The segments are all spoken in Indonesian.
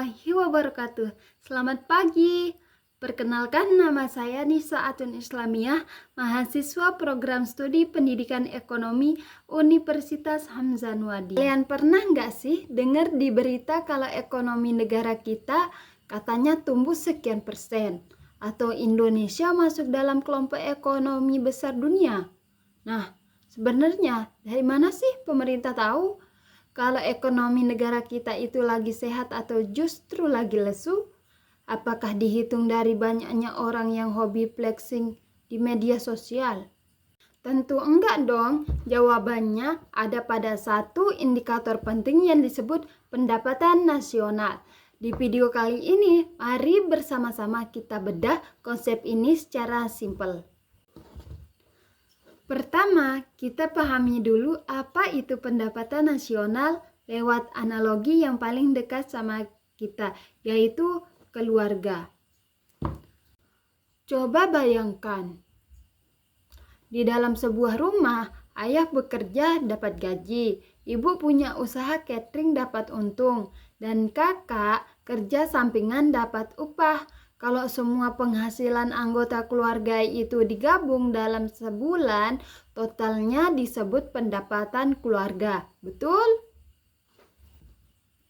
warahmatullahi wabarakatuh. Selamat pagi. Perkenalkan, nama saya Nisa Atun Islamiyah, mahasiswa program studi pendidikan ekonomi Universitas Hamzanwadi. Kalian pernah nggak sih dengar di berita kalau ekonomi negara kita katanya tumbuh sekian persen, atau Indonesia masuk dalam kelompok ekonomi besar dunia? Nah, sebenarnya dari mana sih pemerintah tahu kalau ekonomi negara kita itu lagi sehat atau justru lagi lesu? Apakah dihitung dari banyaknya orang yang hobi flexing di media sosial? Tentu enggak dong. Jawabannya ada pada satu indikator penting yang disebut pendapatan nasional. Di video kali ini, mari bersama-sama kita bedah konsep ini secara simpel. Pertama, kita pahami dulu apa itu pendapatan nasional lewat analogi yang paling dekat sama kita, yaitu keluarga. Coba bayangkan, di dalam sebuah rumah, ayah bekerja dapat gaji, ibu punya usaha catering dapat untung, dan kakak kerja sampingan dapat upah. Kalau semua penghasilan anggota keluarga itu digabung dalam sebulan, totalnya disebut pendapatan keluarga. Betul?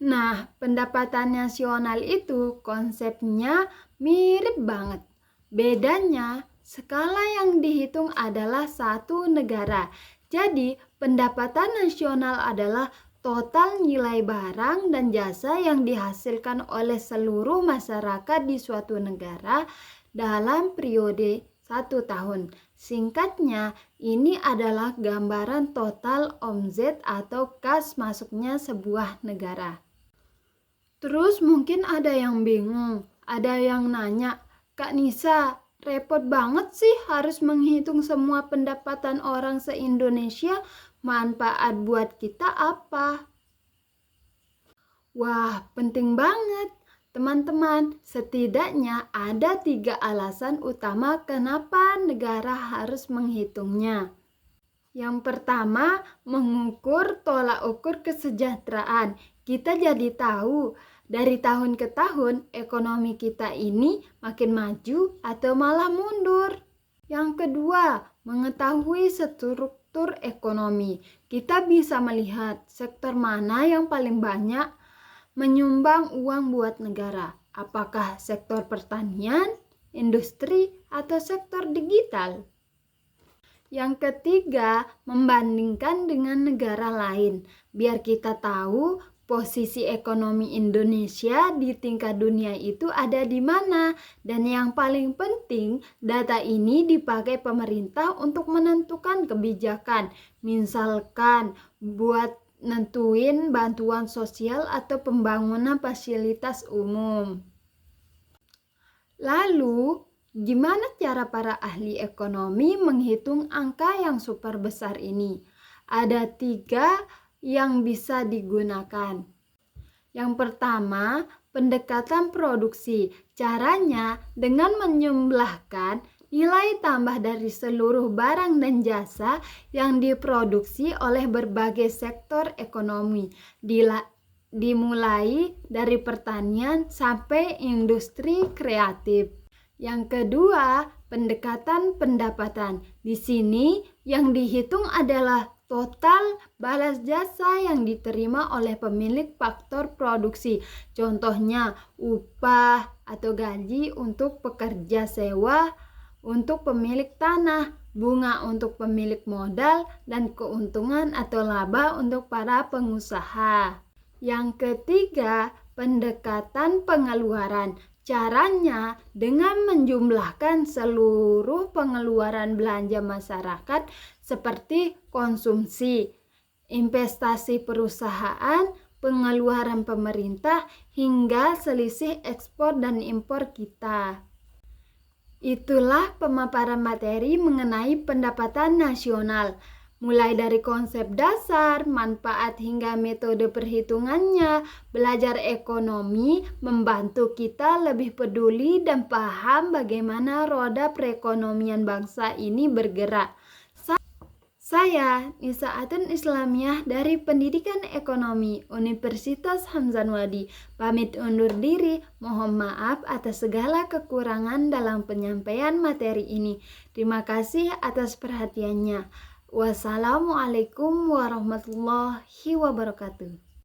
Nah, pendapatan nasional itu konsepnya mirip banget. Bedanya, skala yang dihitung adalah satu negara. Jadi, pendapatan nasional adalah total nilai barang dan jasa yang dihasilkan oleh seluruh masyarakat di suatu negara dalam periode 1 tahun. Singkatnya, ini adalah gambaran total omzet atau kas masuknya sebuah negara. Terus mungkin ada yang bingung, ada yang nanya, Kak Nisa, repot banget sih harus menghitung semua pendapatan orang se-Indonesia. Manfaat buat kita apa? Wah, penting banget. Teman-teman, setidaknya ada 3 alasan utama kenapa negara harus menghitungnya. Yang pertama, mengukur tolak ukur kesejahteraan. Kita jadi tahu dari tahun ke tahun ekonomi kita ini makin maju atau malah mundur. Yang kedua, mengetahui struktur ekonomi. Kita bisa melihat sektor mana yang paling banyak menyumbang uang buat negara. Apakah sektor pertanian, industri, atau sektor digital? Yang ketiga, membandingkan dengan negara lain. Biar kita tahu posisi ekonomi Indonesia di tingkat dunia itu ada di mana. Dan yang paling penting, data ini dipakai pemerintah untuk menentukan kebijakan. Misalkan buat nentuin bantuan sosial atau pembangunan fasilitas umum. Lalu, gimana cara para ahli ekonomi menghitung angka yang super besar ini? Ada 3 yang bisa digunakan. Yang pertama, pendekatan produksi. Caranya dengan menjumlahkan nilai tambah dari seluruh barang dan jasa yang diproduksi oleh berbagai sektor ekonomi, dimulai dari pertanian sampai industri kreatif. Yang kedua, pendekatan pendapatan. Di sini yang dihitung adalah total balas jasa yang diterima oleh pemilik faktor produksi. Contohnya upah atau gaji untuk pekerja sewa, untuk pemilik tanah, bunga untuk pemilik modal, dan keuntungan atau laba untuk para pengusaha. Yang ketiga, pendekatan pengeluaran. Caranya dengan menjumlahkan seluruh pengeluaran belanja masyarakat seperti konsumsi, investasi perusahaan, pengeluaran pemerintah, hingga selisih ekspor dan impor kita. Itulah pemaparan materi mengenai pendapatan nasional. Mulai dari konsep dasar, manfaat hingga metode perhitungannya, belajar ekonomi membantu kita lebih peduli dan paham bagaimana roda perekonomian bangsa ini bergerak. Saya Nisa Atun Islamiyah dari Pendidikan Ekonomi Universitas Hamzanwadi pamit undur diri. Mohon maaf atas segala kekurangan dalam penyampaian materi ini. Terima kasih atas perhatiannya. Wassalamualaikum warahmatullahi wabarakatuh.